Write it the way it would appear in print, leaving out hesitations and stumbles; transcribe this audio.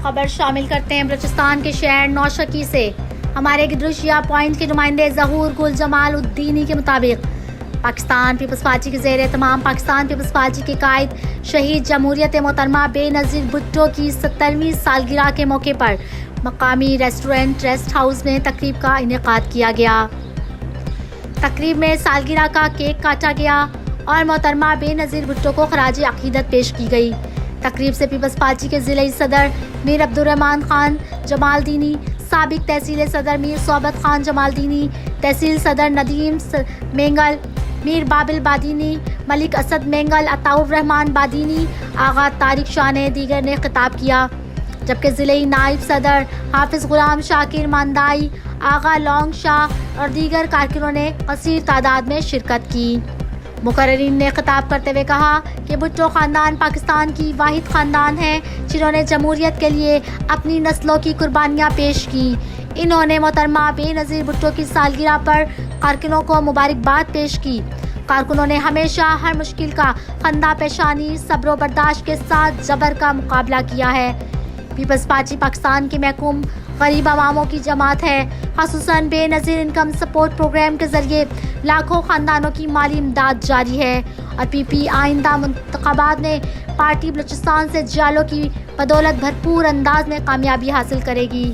خبر شامل کرتے ہیں بلوچستان کے شہر نوشکی سے۔ ہمارے گدرشیا پوائنٹ کے نمائندے ظہور گل جمال الدینی کے مطابق پاکستان پیپلز پارٹی کے زیر اہتمام پاکستان پیپلز پارٹی کے قائد شہید جمہوریت محترمہ بے نظیر بھٹو کی 70ویں سالگرہ کے موقع پر مقامی ریسٹورنٹ ریسٹ ہاؤس میں تقریب کا انعقاد کیا گیا۔ تقریب میں سالگرہ کا کیک کاٹا گیا اور محترمہ بے نظیر بھٹو کو خراج عقیدت پیش کی گئی۔ تقریب سے پیپلز پارٹی کے ضلعی صدر میر عبدالرحمان خان جمال دینی، سابق تحصیل صدر میر صحبت خان جمال دینی، تحصیل صدر ندیم مینگل، میر بابل بادینی، ملک اسد مینگل، عطاء الرحمان بادینی، آغا طارق شاہ نے دیگر نے خطاب کیا، جبکہ ضلعی نائب صدر حافظ غلام شاکر ماندائی، آغا لونگ شاہ اور دیگر کارکنوں نے کثیر تعداد میں شرکت کی۔ مقررین نے خطاب کرتے ہوئے کہا کہ بھٹو خاندان پاکستان کی واحد خاندان ہے جنہوں نے جمہوریت کے لیے اپنی نسلوں کی قربانیاں پیش کی۔ انہوں نے محترمہ بے نظیر بھٹو کی سالگرہ پر کارکنوں کو مبارکباد پیش کی۔ کارکنوں نے ہمیشہ ہر مشکل کا خندہ پیشانی، صبر و برداشت کے ساتھ جبر کا مقابلہ کیا ہے۔ پیپلز پارٹی پاکستان کی محکوم غریب عواموں کی جماعت ہے، خصوصاً بے نظیر انکم سپورٹ پروگرام کے ذریعے لاکھوں خاندانوں کی مالی امداد جاری ہے، اور پی پی آئندہ انتخابات میں پارٹی بلوچستان سے جالوں کی بدولت بھرپور انداز میں کامیابی حاصل کرے گی۔